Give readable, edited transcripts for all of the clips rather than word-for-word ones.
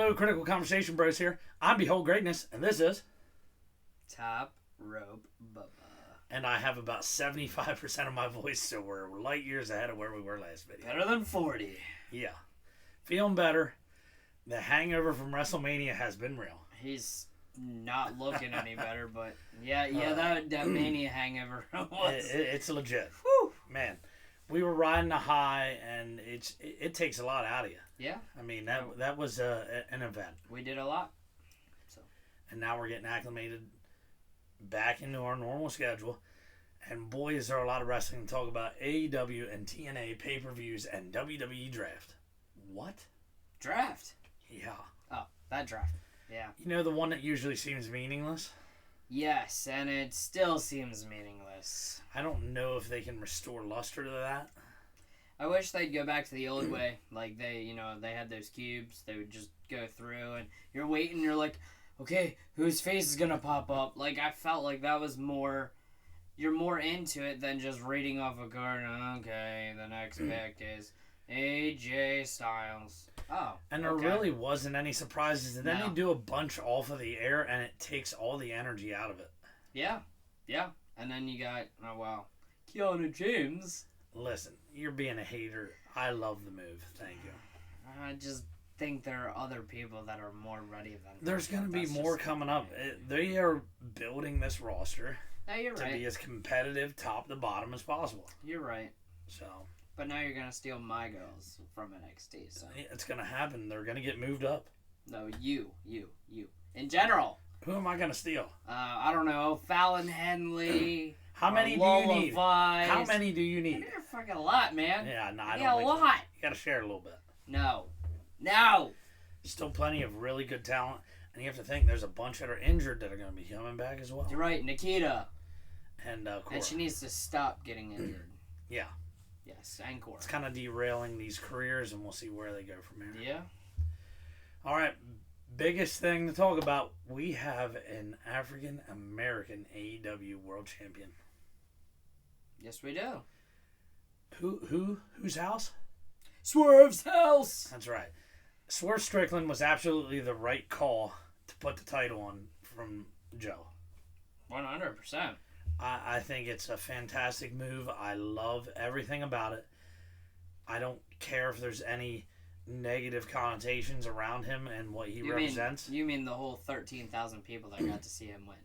Hello, Critical Conversation Bros here. I'm Behold Greatness, and this is... Top Rope Bubba. And I have about 75% of my voice, so we're light years ahead of where we were last video. Better than 40. Yeah. Feeling better. The hangover from WrestleMania has been real. He's not looking any better, but yeah, that Mania hangover was... It's legit. Whew. Man, we were riding a high, and it takes a lot out of you. Yeah. I mean, that was an event. We did a lot. And now we're getting acclimated back into our normal schedule. And boy, is there a lot of wrestling to talk about. AEW and TNA pay-per-views and WWE draft. What? Draft? Yeah. Oh, that draft. Yeah. You know, the one that usually seems meaningless? Yes, and it still seems meaningless. I don't know if they can restore luster to that. I wish they'd go back to the old way. Like, they had those cubes. They would just go through, and you're waiting, you're like, okay, whose face is going to pop up? Like, I felt like that was more... You're more into it than just reading off a card. Okay, the next pick is AJ Styles. Oh, and there really wasn't any surprises. And then they do a bunch off of the air, and it takes all the energy out of it. Yeah. And then you got, Keanu James. Listen, you're being a hater. I love the move. Thank you. I just think there are other people that are more ready than There's going to be more coming up. They are building this roster to be as competitive top to bottom as possible. You're right. So, but now you're going to steal my girls from NXT. So it's going to happen. They're going to get moved up. No, you. In general. Who am I going to steal? I don't know. Fallon Henley. How many do you need? Vise. How many do you need? You're fucking a lot, man. Yeah, no, I don't think a lot. So. You got to share a little bit. No. Still plenty of really good talent. And you have to think there's a bunch that are injured that are going to be coming back as well. You're right. Nikita. And Cora. And she needs to stop getting injured. Yeah. Yes, and Cora. It's kind of derailing these careers, and we'll see where they go from here. Yeah. All right. Biggest thing to talk about, we have an African-American AEW World Champion. Yes, we do. Whose house? Swerve's house! That's right. Swerve Strickland was absolutely the right call to put the title on from Joe. 100%. I think it's a fantastic move. I love everything about it. I don't care if there's any negative connotations around him and what he represents. You mean the whole 13,000 people that got to see him win?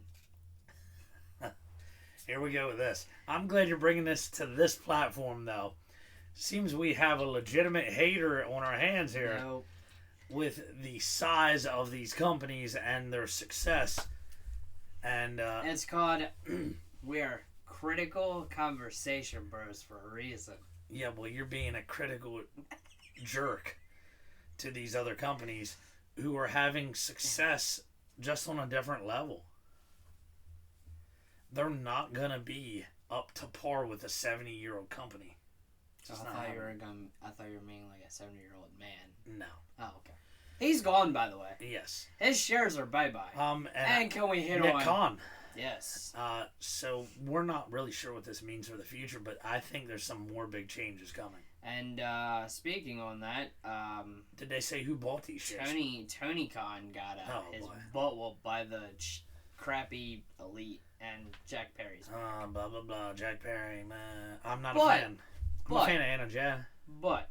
Here we go with this. I'm glad you're bringing this to this platform, though. Seems we have a legitimate hater on our hands here. Nope. With the size of these companies and their success. And it's called we're critical conversation bros for a reason. Yeah, well, you're being a critical jerk to these other companies who are having success just on a different level. They're not going to be up to par with a 70-year-old company. I thought you were meaning like a 70-year-old man. No. Oh, okay. He's gone, by the way. Yes. His shares are bye-bye. And can we hit Nick on... Khan. Yes. So we're not really sure what this means for the future, but I think there's some more big changes coming. And speaking on that... did they say who bought these shares? Tony Khan got his butt whooped by the crappy Elite and Jack Perry's. Blah, blah, blah. Jack Perry, man. I'm not a fan. I'm a fan of Anna Jay. But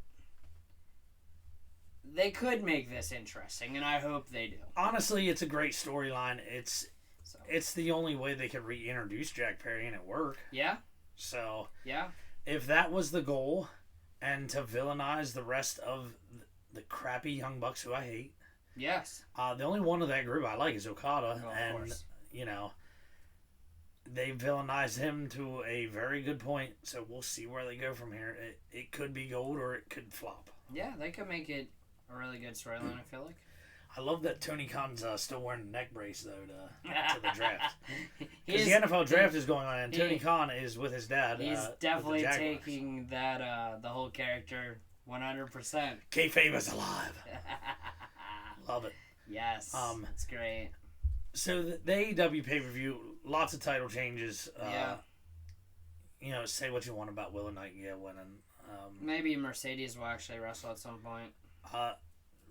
they could make this interesting, and I hope they do. Honestly, it's a great storyline. It's the only way they could reintroduce Jack Perry and it work. Yeah. So yeah, if that was the goal, and to villainize the rest of the crappy Young Bucks who I hate. Yes. The only one of that group I like is Okada, of course. They villainized him to a very good point, so we'll see where they go from here. It could be gold or it could flop. Yeah, they could make it a really good storyline, I feel like. I love that Tony Khan's still wearing a neck brace, though, to the draft. Because the NFL draft is going on, and Tony Khan is with his dad. He's definitely taking that, the whole character 100%. Kayfabe is alive. Love it. Yes, it's great. So the AEW pay-per-view, lots of title changes. Yeah. Say what you want about Willow Nightingale winning. Maybe Mercedes will actually wrestle at some point.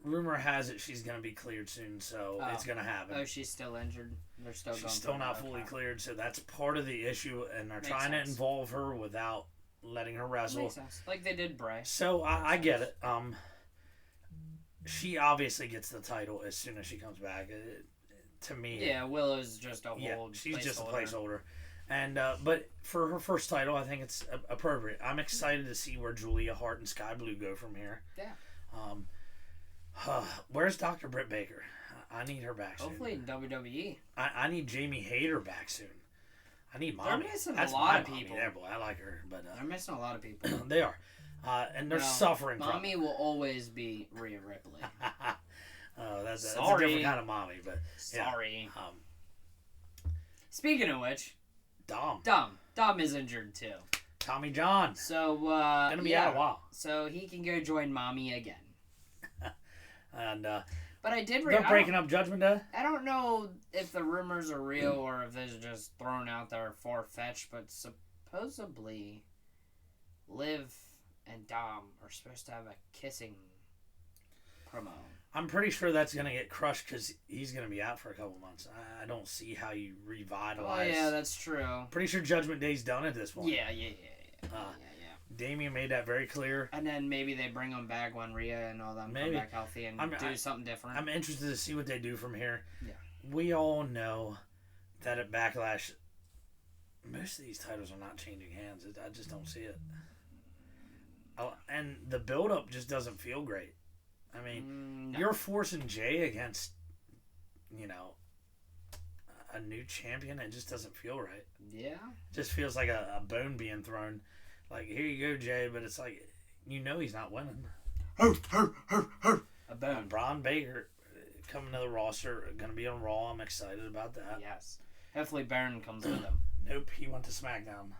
rumor has it she's gonna be cleared soon, so it's gonna happen. Oh, she's still injured. They're still She's going. still not fully cleared, so that's part of the issue, and they're trying to involve her without letting her wrestle. Makes sense. Like they did Bray. So I get it. She obviously gets the title as soon as she comes back. To me, yeah, Willow's just a whole. She's just a placeholder. And but for her first title, I think it's appropriate. I'm excited to see where Julia Hart and Sky Blue go from here. Yeah. Where's Dr. Britt Baker? I need her back soon. Hopefully in WWE. I need Jamie Hayter back soon. I need Mommy. They're missing That's a lot of mommy people. there, boy. I like her, but They're missing a lot of people. they are, and they're suffering. Mommy will always be Rhea Ripley. Oh, that's a different kind of mommy, but sorry. Yeah. Speaking of which, Dom is injured too. Tommy John. So gonna be out a while. So he can go join Mommy again. And but I did. They're breaking up Judgment Day. I don't know if the rumors are real or if they're just thrown out there far fetched, but supposedly, Liv and Dom are supposed to have a kissing promo. I'm pretty sure that's gonna get crushed because he's gonna be out for a couple months. I don't see how you revitalize. Oh yeah, that's true. Pretty sure Judgment Day's done at this point. Yeah. Damien made that very clear. And then maybe they bring them back when Rhea and all them come back healthy and do something different. I'm interested to see what they do from here. Yeah. We all know that at Backlash, most of these titles are not changing hands. I just don't see it. And the build-up just doesn't feel great. I mean, you're forcing Jay against, a new champion. It just doesn't feel right. Yeah. It just feels like a bone being thrown. Like, here you go, Jay, but it's like, he's not winning. A bone. Braun Baker coming to the roster, going to be on Raw. I'm excited about that. Yes. Hopefully Baron comes with him. Nope, he went to SmackDown.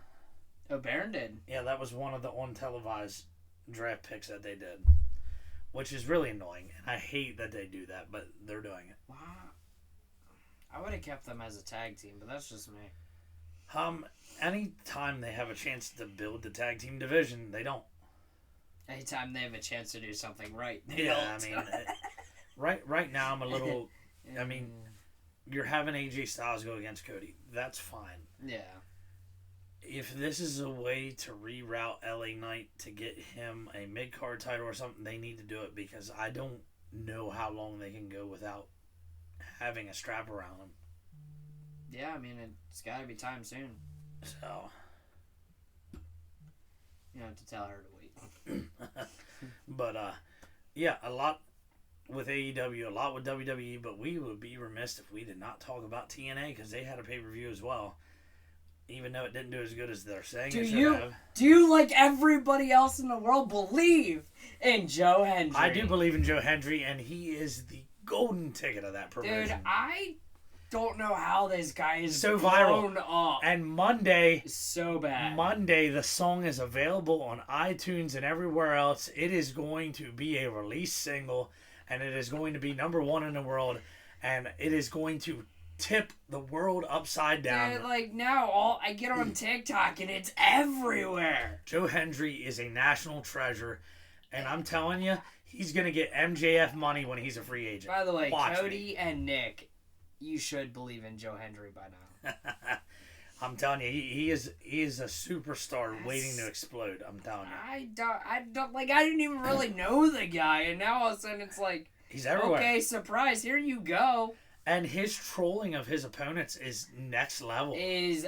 Oh, Baron did? Yeah, that was one of the on-televised draft picks that they did, which is really annoying. And I hate that they do that, but they're doing it. Wow. I would have kept them as a tag team, but that's just me. Anytime they have a chance to build the tag team division, they don't. Anytime they have a chance to do something right, they don't. I mean, right now I'm a little. I mean, you're having AJ Styles go against Cody. That's fine. Yeah. If this is a way to reroute LA Knight to get him a mid-card title or something, they need to do it because I don't know how long they can go without having a strap around him. Yeah, I mean, it's got to be time soon. So. You have to tell her to wait. But, yeah, a lot with AEW, a lot with WWE, but we would be remiss if we did not talk about TNA because they had a pay-per-view as well. Even though it didn't do as good as they're saying it should have. Do you, like everybody else in the world, believe in Joe Hendry? I do believe in Joe Hendry, and he is the golden ticket of that promotion. Dude, I don't know how this guy is so blown viral. Up. And Monday, so bad. Monday, the song is available on iTunes and everywhere else. It is going to be a release single, and it is going to be #1 in the world, and it is going to tip the world upside down. Dude, like now, I get on TikTok and it's everywhere. Joe Hendry is a national treasure, and I'm telling you, he's gonna get MJF money when he's a free agent. By the way, Watch Cody me. and Nick, you should believe in Joe Hendry by now. I'm telling you, he is a superstar waiting to explode. I'm telling you. I didn't even really know the guy, and now all of a sudden it's like, he's everywhere. Okay, surprise, here you go. And his trolling of his opponents is next level. Is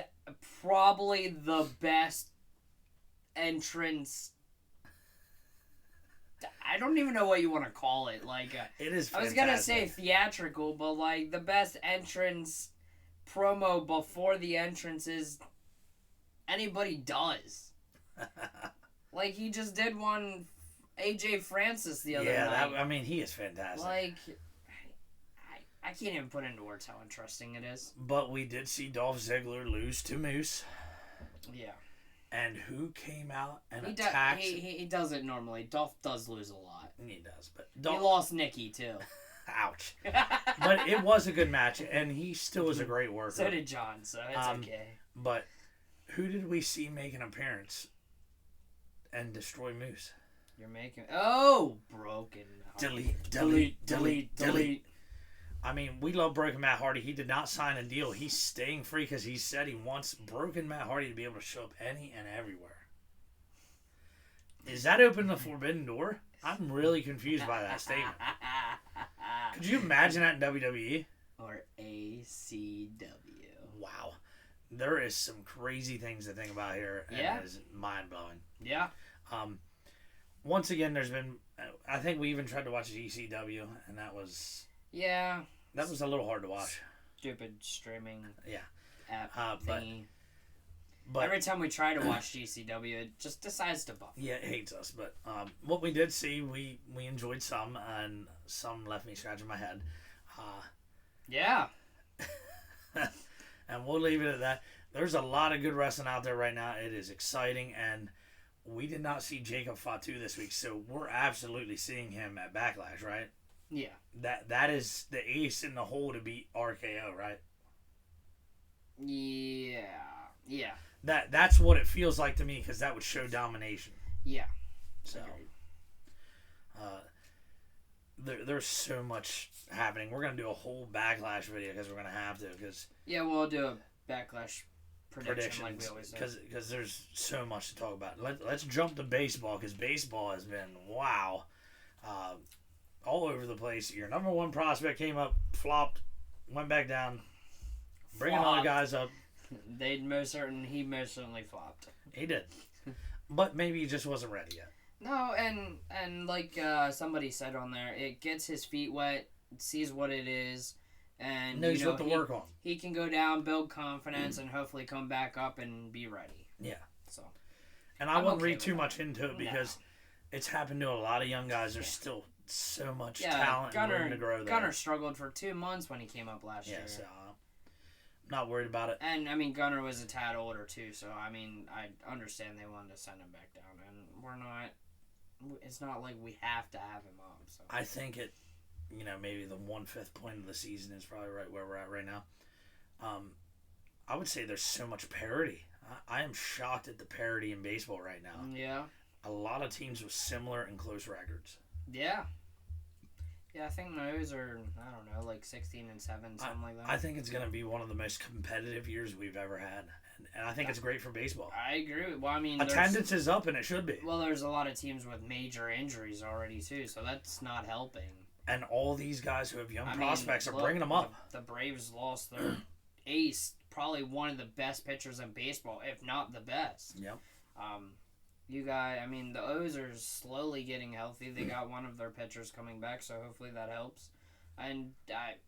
probably the best entrance. I don't even know what you want to call it. Like, it is fantastic. I was going to say theatrical, but like the best entrance promo before the entrances anybody does. Like, he just did one AJ Francis the other night. Yeah, he is fantastic. Like, I can't even put into words how interesting it is. But we did see Dolph Ziggler lose to Moose. Yeah. And who came out and attacked? He does it normally. Dolph does lose a lot. He does, but he lost Nikki too. Ouch. But it was a good match, and he still is a great worker. So did John, so it's okay. But who did we see make an appearance and destroy Moose? You're making... Oh! Broken. Delete. I mean, we love Broken Matt Hardy. He did not sign a deal. He's staying free because he said he wants Broken Matt Hardy to be able to show up any and everywhere. Is that open the forbidden door? I'm really confused by that statement. Could you imagine that in WWE? Or ACW. Wow. There is some crazy things to think about here, and it is mind-blowing. Yeah. Once again, there's been... I think we even tried to watch GCW, and that was... Yeah. That was a little hard to watch. Stupid streaming app thingy. But every time we try to watch GCW, it just decides to buff. Yeah, it hates us. But what we did see, we enjoyed some, and some left me scratching my head. Yeah. And we'll leave it at that. There's a lot of good wrestling out there right now. It is exciting, and we did not see Jacob Fatu this week, so we're absolutely seeing him at Backlash, right? Yeah. That is the ace in the hole to beat RKO, right? Yeah. Yeah. That's what it feels like to me, because that would show domination. Yeah. So, there's so much happening. We're gonna do a whole Backlash video because we're gonna have to. Yeah, we'll do a Backlash prediction like we always do. Because there's so much to talk about. Let's jump to baseball, because baseball has been all over the place. Your number one prospect came up, flopped, went back down, bringing other guys up. He most certainly flopped. He did, but maybe he just wasn't ready yet. No, and like somebody said on there, it gets his feet wet, sees what it is, and knows what to work on. He can go down, build confidence, and hopefully come back up and be ready. Yeah. So. And I won't read too much into it, because it's happened to a lot of young guys. There's still so much talent and room to grow there. Gunner struggled for 2 months when he came up last year. So not worried about it. And, I mean, Gunner was a tad older, too, so, I mean, I understand they wanted to send him back down, and we're not... It's not like we have to have him up. So I think maybe the 1/5 point of the season is probably right where we're at right now. I would say there's so much parity. I am shocked at the parity in baseball right now. Yeah. A lot of teams with similar and close records. Yeah. Yeah, I think those are, I don't know, like 16-7, something like that. I think it's going to be one of the most competitive years we've ever had. And I think it's great for baseball. I agree. Well, I mean... Attendance is up, and it should be. Well, there's a lot of teams with major injuries already, too, so that's not helping. And all these guys who have young prospects are bringing them up. The Braves lost their ace, probably one of the best pitchers in baseball, if not the best. Yep. The O's are slowly getting healthy. They got one of their pitchers coming back, so hopefully that helps. And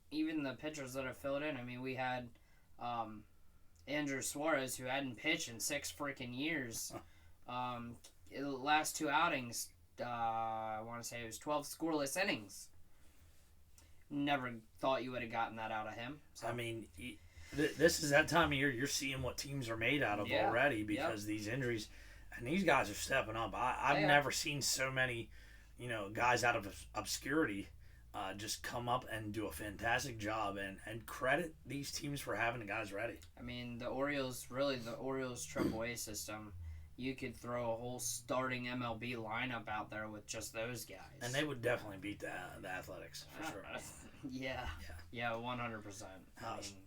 even the pitchers that have filled in, I mean, we had Andrew Suarez, who hadn't pitched in 6 freaking years. The last 2 outings, I want to say it was 12 scoreless innings. Never thought you would have gotten that out of him. So. I mean, this is that time of year you're seeing what teams are made out of already, because these injuries, and these guys are stepping up. I've never seen so many, guys out of obscurity just come up and do a fantastic job, and credit these teams for having the guys ready. I mean, the Orioles AAA system, you could throw a whole starting MLB lineup out there with just those guys. And they would definitely beat the Athletics, for sure. Yeah, 100%.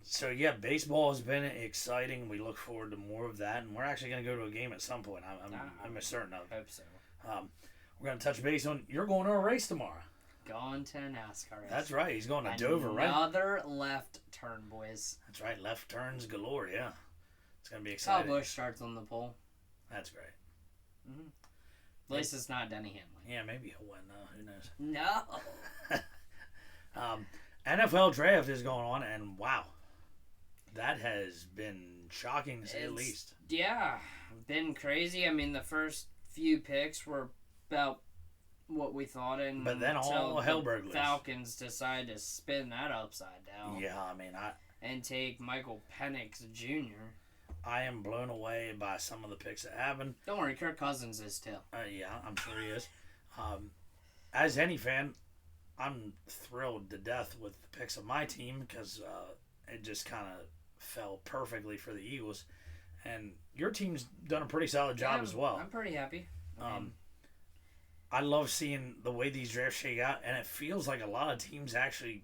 So, baseball has been exciting. We look forward to more of that, and we're actually going to go to a game at some point. I'm certain of. I hope so. We're going to touch base on, you're going to a race tomorrow. Going to NASCAR race. That's right. He's going to Dover, right? Another left turn, boys. That's right. Left turns galore, yeah. It's going to be exciting. Kyle Busch starts on the pole. That's great. Mm-hmm. At least it's not Denny Hamlin. Yeah, maybe he'll win. Who knows? No. NFL draft is going on, and wow, that has been shocking to say the least. Yeah, been crazy. I mean, the first few picks were about what we thought, but then all hell broke loose. Falcons decided to spin that upside down. Yeah, I mean, and take Michael Penix Jr. I am blown away by some of the picks that happened. Don't worry, Kirk Cousins is too. Yeah, I'm sure he is. As any fan, I'm thrilled to death with the picks of my team, because it just kind of fell perfectly for the Eagles. And your team's done a pretty solid job as well. I'm pretty happy. I love seeing the way these drafts shake out, and it feels like a lot of teams actually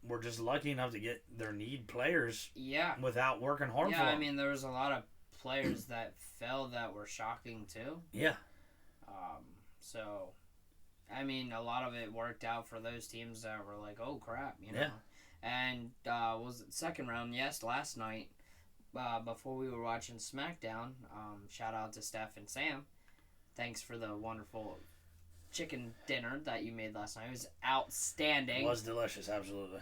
were just lucky enough to get their need players Yeah. without working hard for Yeah, I them. mean, there was a lot of players that fell that were shocking, too. Yeah. So, I mean, a lot of it worked out for those teams that were like, oh, crap, you know. Yeah. And was it second round? Yes, last night, before we were watching SmackDown, shout out to Steph and Sam. Thanks for the wonderful chicken dinner that you made last night. It was outstanding. It was delicious, absolutely.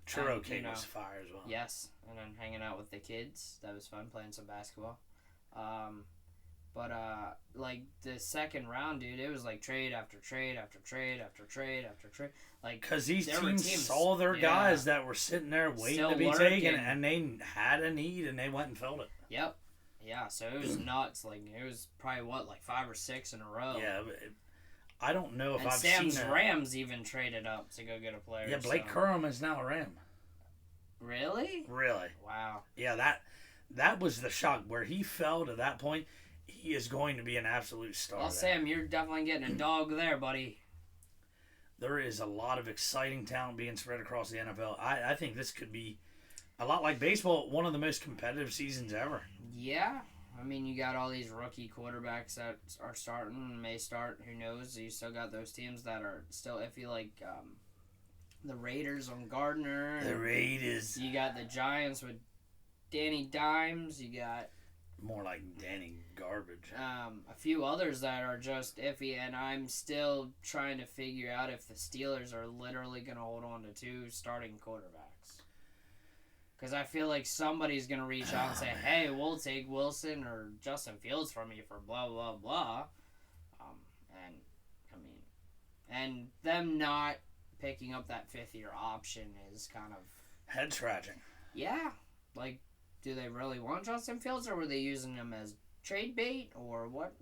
Churro cake was fire as well. Yes, and then hanging out with the kids. That was fun, playing some basketball. But like the second round, dude, it was like trade after trade after trade after trade after trade. Like, because these there were teams saw their guys that were sitting there waiting Still to be lurking. taken, and they had a need, and they went and filled it. Yep. Yeah, so it was nuts. Like, it was probably, like 5 or 6 in a row. Yeah, but I don't know if And I've Sam's seen Rams even traded up to go get a player. Yeah, Blake so. Curran is now a Ram. Really? Really? Wow. Yeah, that was the shock. Where he fell to that point, he is going to be an absolute star. Well, Sam, you're definitely getting a dog there, buddy. There is a lot of exciting talent being spread across the NFL. I think this could be a lot like baseball, one of the most competitive seasons ever. Yeah. I mean, you got all these rookie quarterbacks that are starting, may start, who knows. You still got those teams that are still iffy, like the Raiders on Gardner. The Raiders. You got the Giants with Danny Dimes. You got more like Danny Garbage. a few others that are just iffy, and I'm still trying to figure out if the Steelers are literally going to hold on to 2 starting quarterbacks. Because I feel like somebody's going to reach out and say, hey, we'll take Wilson or Justin Fields from you for blah, blah, blah. And them not picking up that 5th-year option is kind of... head-scratching. Yeah. Like, do they really want Justin Fields, or were they using him as trade bait, or what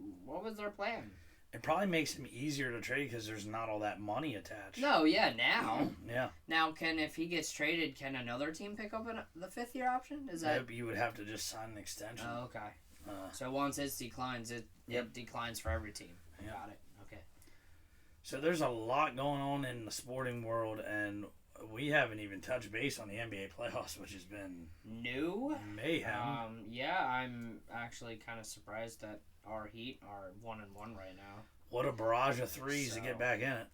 was their plan? It probably makes him easier to trade because there's not all that money attached. No, yeah, now. Yeah. Now, if he gets traded, can another team pick up the 5th-year option? Is that... Nope, you would have to just sign an extension. Oh, okay. So once it declines, it declines for every team. Yep. Got it. Okay. So there's a lot going on in the sporting world, and we haven't even touched base on the NBA playoffs, which has been new mayhem. Yeah, I'm actually kind of surprised that our Heat are 1-1 right now. What a barrage of threes to get back in it.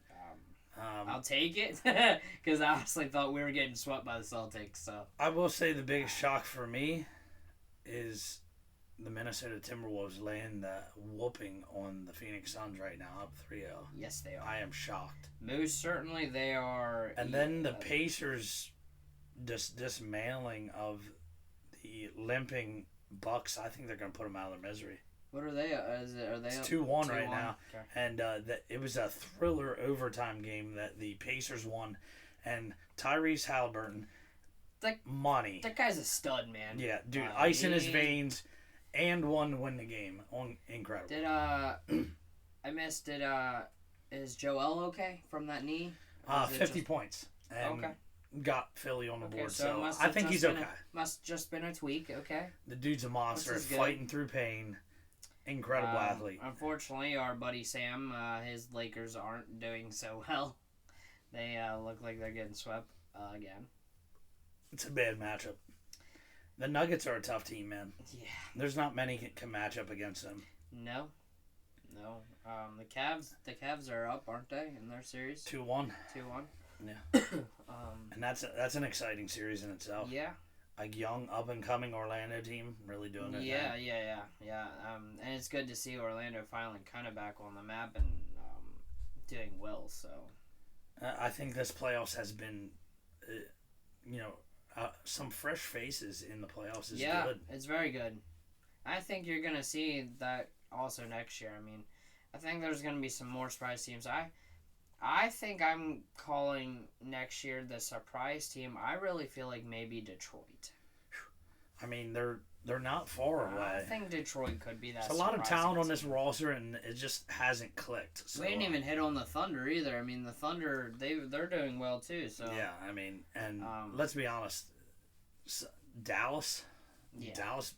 I'll take it because I honestly thought we were getting swept by the Celtics. So I will say the biggest shock for me is the Minnesota Timberwolves laying the whooping on the Phoenix Suns right now, up 3-0. Yes, they are. I am shocked. Most certainly they are. And then the Pacers dismantling of the limping Bucks. I think they're going to put them out of their misery. What are they? Are they? It's 2-1 right now, okay. And it was a thriller overtime game that the Pacers won, and Tyrese Halliburton, money. That guy's a stud, man. Yeah, dude, ice in his veins, and won to win the game. Incredible. Did I missed it? Is Joel okay from that knee? 50 points. And okay. Got Philly on the board, so I think he's okay. Must just been a tweak, okay. The dude's a monster, fighting through pain. Incredible athlete. Unfortunately, our buddy Sam, his Lakers aren't doing so well. They look like they're getting swept again. It's a bad matchup. The Nuggets are a tough team, man. Yeah. There's not many can match up against them. No. The Cavs are up, aren't they, in their series? 2-1. 2-1. Yeah. And that's an exciting series in itself. Yeah. A young, up-and-coming Orlando team really doing it. Yeah. And it's good to see Orlando finally kind of back on the map and doing well. So I think this playoffs has been, some fresh faces in the playoffs is good. Yeah, it's very good. I think you're going to see that also next year. I mean, I think there's going to be some more surprise teams. I think I'm calling next year the surprise team. I really feel like maybe Detroit. I mean, they're not far away. I think Detroit could be that. There's a lot of talent on this roster, and it just hasn't clicked. So, we didn't even hit on the Thunder either. I mean, the Thunder they're doing well too. So yeah, I mean, and let's be honest, Dallas. Yeah. Dallas,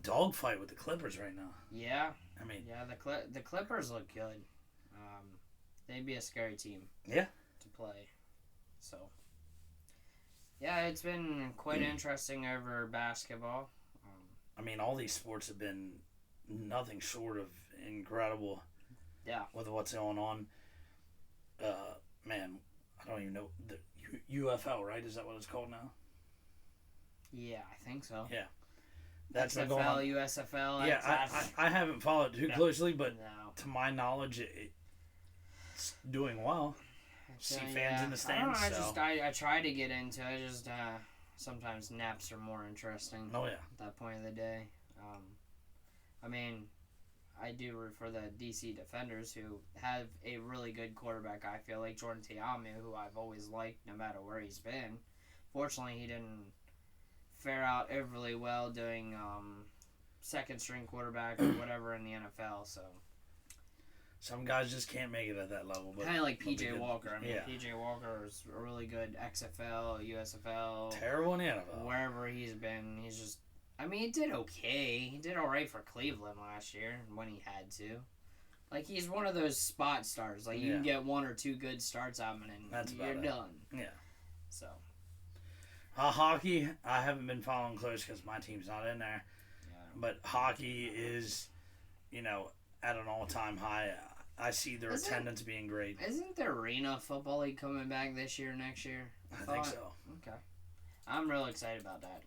dogfight with the Clippers right now. Yeah. I mean, yeah, the Clippers look good. They'd be a scary team. Yeah. To play. So. Yeah, it's been quite interesting over basketball. I mean, all these sports have been nothing short of incredible. Yeah. With what's going on. Man, I don't even know. The UFL, right? Is that what it's called now? Yeah, I think so. Yeah. That's XFL, been going on. USFL. Yeah, I haven't followed too closely, but no. to my knowledge, it's doing well. See fans in the stands. I try to get into it. Just sometimes naps are more interesting. Oh, yeah. At that point of the day. I mean, I do root for the DC Defenders, who have a really good quarterback. I feel like Jordan Ta'amu, who I've always liked no matter where he's been. Fortunately, he didn't fare out overly well doing second string quarterback or whatever in the NFL. So some guys just can't make it at that level. Kind of like PJ Walker. I mean, yeah. PJ Walker is a really good XFL, USFL. Terrible in the NFL. Wherever he's been, he's just. I mean, he did okay. He did all right for Cleveland last year when he had to. Like, he's one of those spot stars. Like, you can get one or two good starts out of him, and you're done. Yeah. So. Hockey, I haven't been following close because my team's not in there. Yeah. But hockey is, at an all-time high. I see their attendance being great. Isn't the Arena Football League coming back this year, next year? I think so. Okay. I'm real excited about that.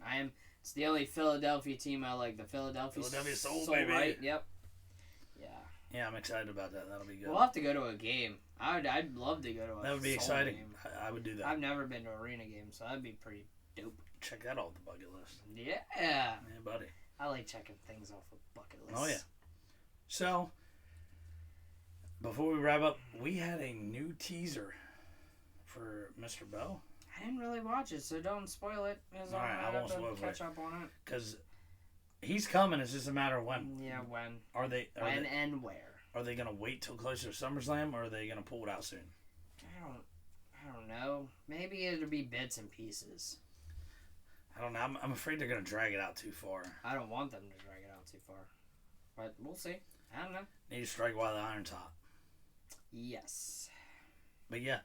It's the only Philadelphia team I like. The Philadelphia Soul, baby. Right? Yep. Yeah. Yeah, I'm excited about that. That'll be good. We'll have to go to a game. I'd love to go to a That would be Soul exciting. Game. I would do that. I've never been to an arena game, so that'd be pretty dope. Check that off the bucket list. Yeah. Yeah, buddy. I like checking things off a bucket list. Oh, yeah. So, before we wrap up, we had a new teaser for Mr. Bell. I didn't really watch it, so don't spoil it. All right, I won't spoil it. Catch up on it. Because he's coming. It's just a matter of when. Yeah, when. And where? Are they going to wait till closer to SummerSlam, or are they going to pull it out soon? I don't know. Maybe it'll be bits and pieces. I don't know. I'm afraid they're going to drag it out too far. I don't want them to drag it out too far. But we'll see. I don't know. Need to strike while the iron's hot. Yes. But yeah,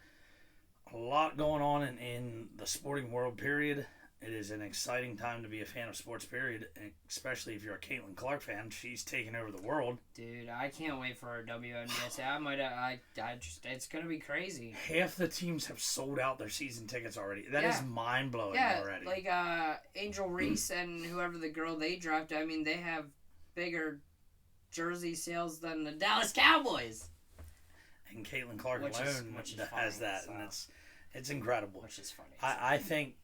a lot going on in the sporting world, period. It is an exciting time to be a fan of sports, period. Especially if you're a Caitlin Clark fan. She's taking over the world. Dude, I can't wait for her WNBA. It's going to be crazy. Half the teams have sold out their season tickets already. That is mind-blowing already. Like Angel Reese and whoever the girl they drafted, I mean, they have bigger jersey sales than the Dallas Cowboys. And Caitlin Clark alone has that, and it's incredible. Which is funny. I think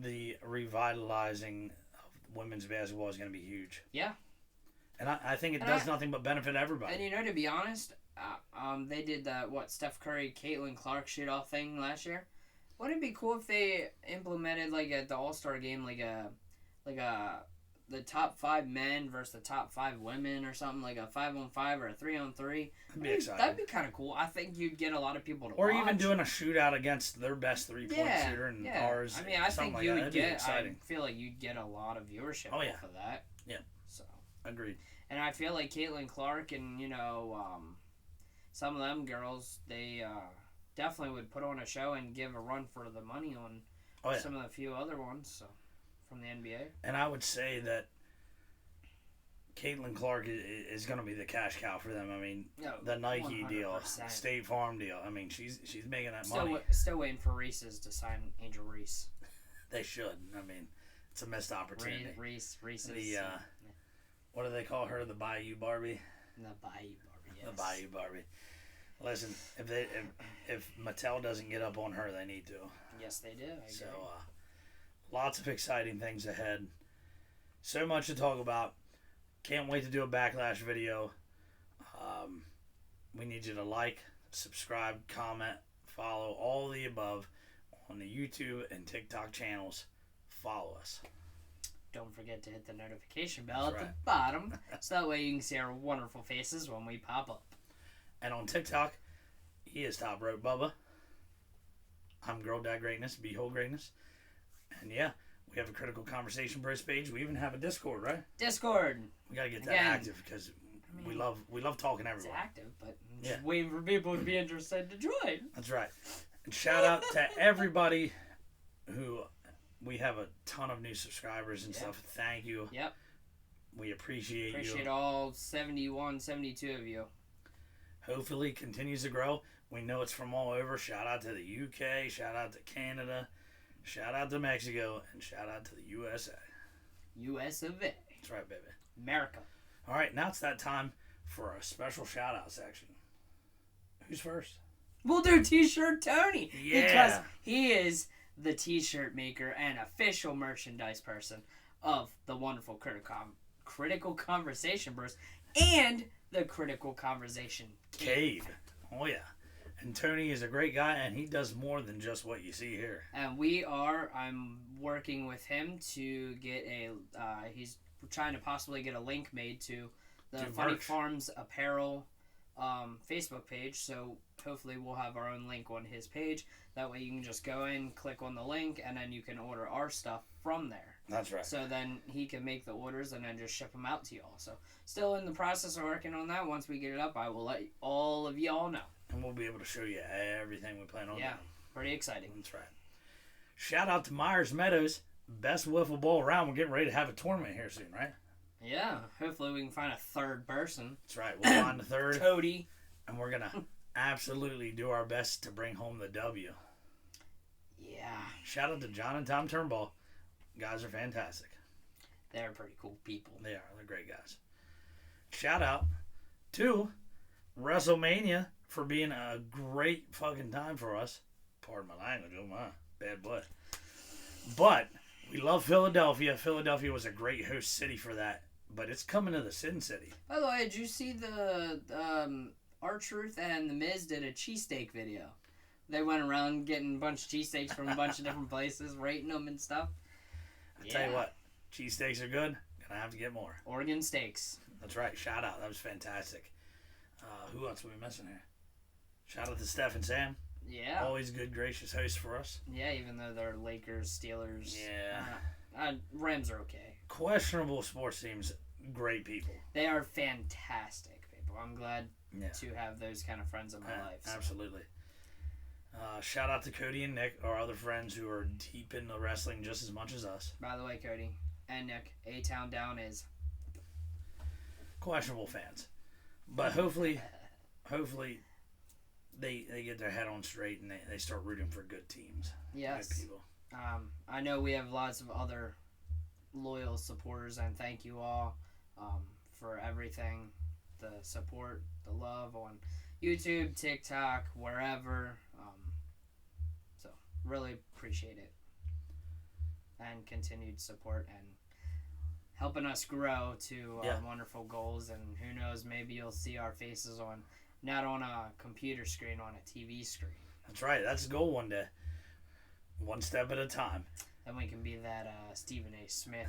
the revitalizing of women's basketball is going to be huge. Yeah. And I think it does nothing but benefit everybody. And to be honest, they did the Steph Curry, Caitlin Clark shoot-off thing last year. Wouldn't it be cool if they implemented at the All-Star game the top 5 men versus the top 5 women or something, like a 5-on-5 or a 3-on-3. That'd be exciting. That'd be kind of cool. I think you'd get a lot of people to watch. Or even doing a shootout against their best 3-point shooter and ours. I mean, I think you would get. I feel like you'd get a lot of viewership off of that. Yeah. So. Agreed. And I feel like Caitlin Clark and some of them girls, they definitely would put on a show and give a run for the money on some of the few other ones. So. From the NBA. And I would say that Caitlin Clark is going to be the cash cow for them. I mean, the Nike 100%. Deal, State Farm deal. I mean, she's making that money. Still waiting for Reese's to sign Angel Reese. They should. I mean, it's a missed opportunity. Reese's. What do they call her? The Bayou Barbie? The Bayou Barbie, yes. The Bayou Barbie. Listen, if Mattel doesn't get up on her, they need to. Yes, they do. I agree. So, lots of exciting things ahead. So much to talk about. Can't wait to do a backlash video. We need you to like, subscribe, comment, follow, all the above on the YouTube and TikTok channels. Follow us. Don't forget to hit the notification bell at the bottom so that way you can see our wonderful faces when we pop up. And on TikTok, he is Top Rope Bubba. I'm Girl Dad Greatness, Behold Greatness. And yeah, we have a Critical Conversation Bros page. We even have a Discord, right? Discord. We got to get that active because we love talking It's everywhere. active, but I'm just waiting for people to be interested to join. That's right. And shout out to everybody who we have a ton of new subscribers and stuff. Thank you. Yep. We appreciate you. Appreciate all 71, 72 of you. Hopefully it continues to grow. We know it's from all over. Shout out to the UK. Shout out to Canada. Shout out to Mexico. And shout out to the USA. US of A. That's right, baby. America. All right, now it's that time for a special shout out section. Who's first? We'll do T-shirt Tony. Yeah. Because he is the T-shirt maker and official merchandise person of the wonderful Critical Conversation Bros and the Critical Conversation Cave. Oh, yeah. And Tony is a great guy, and he does more than just what you see here. And I'm working with him to get he's trying to possibly get a link made to the Funny merch. Farms Apparel Facebook page. So hopefully we'll have our own link on his page. That way you can just go in, click on the link, and then you can order our stuff from there. That's right. So then he can make the orders and then just ship them out to y'all. So still in the process of working on that. Once we get it up, I will let all of y'all know. And we'll be able to show you everything we plan on doing. Pretty exciting. That's right. Shout out to Myers Meadows. Best wiffle ball around. We're getting ready to have a tournament here soon, right? Yeah. Hopefully we can find a third person. That's right. We'll find the third. Cody. And we're going to absolutely do our best to bring home the W. Yeah. Shout out to John and Tom Turnbull. Guys are fantastic. They're pretty cool people. They are. They're great guys. Shout out to WrestleMania for being a great fucking time for us. Pardon my language. Oh my. Bad blood. But we love Philadelphia. Philadelphia was a great host city for that. But it's coming to the Sin City. By the way, did you see the R-Truth and The Miz did a cheesesteak video? They went around getting a bunch of cheesesteaks from a bunch of different places, rating them and stuff. I tell you what, cheesesteaks are good. Gonna have to get more. Oregon steaks. That's right. Shout out. That was fantastic. Who else are we missing here? Shout out to Steph and Sam. Yeah. Always good, gracious hosts for us. Yeah, even though they're Lakers, Steelers. Yeah. Rams are okay. Questionable sports teams. Great people. They are fantastic people. I'm glad to have those kind of friends in my life. So. Absolutely. Shout out to Cody and Nick, our other friends who are deep in the wrestling just as much as us. By the way, Cody and Nick, A-Town Down is questionable fans. But hopefully they get their head on straight and they start rooting for good teams. Yes. Good people. I know we have lots of other loyal supporters, and thank you all for everything. The support, the love on YouTube, TikTok, wherever. So really appreciate it. And continued support and helping us grow to our wonderful goals. And who knows, maybe you'll see our faces not on a computer screen, on a TV screen. That's right. That's a goal one day. One step at a time. Then we can be that Stephen A. Smith,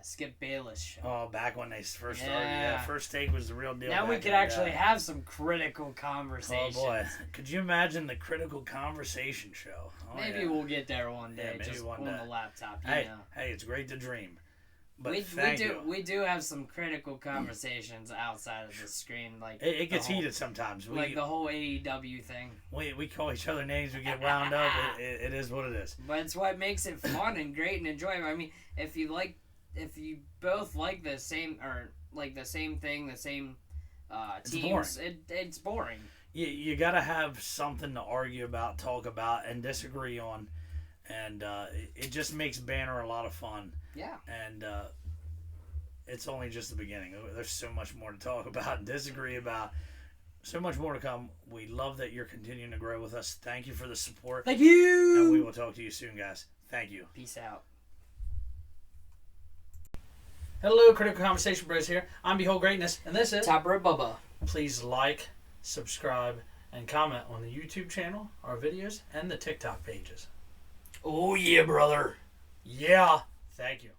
Skip Bayless show. Oh, back when they first started. Yeah, First Take was the real deal. Now we could actually have some critical conversations. Oh, boy. Could you imagine the critical conversation show? Oh, maybe we'll get there one day, maybe just one on day. the laptop. Hey, it's great to dream. But we do have some critical conversations outside of the screen, like it gets heated sometimes. Like the whole AEW thing. We call each other names. We get wound up. It is what it is. But it's what makes it fun and great and enjoyable. I mean, if you both like the same or like the same thing, the same teams, it's boring. You gotta have something to argue about, talk about, and disagree on, and it just makes banter a lot of fun. Yeah. And it's only just the beginning. There's so much more to talk about and disagree about. So much more to come. We love that you're continuing to grow with us. Thank you for the support. Thank you. And we will talk to you soon, guys. Thank you. Peace out. Hello, Critical Conversation Bros here. I'm Behold Greatness, and this is Top Row Bubba. Please like, subscribe, and comment on the YouTube channel, our videos, and the TikTok pages. Oh yeah, brother. Yeah. Thank you.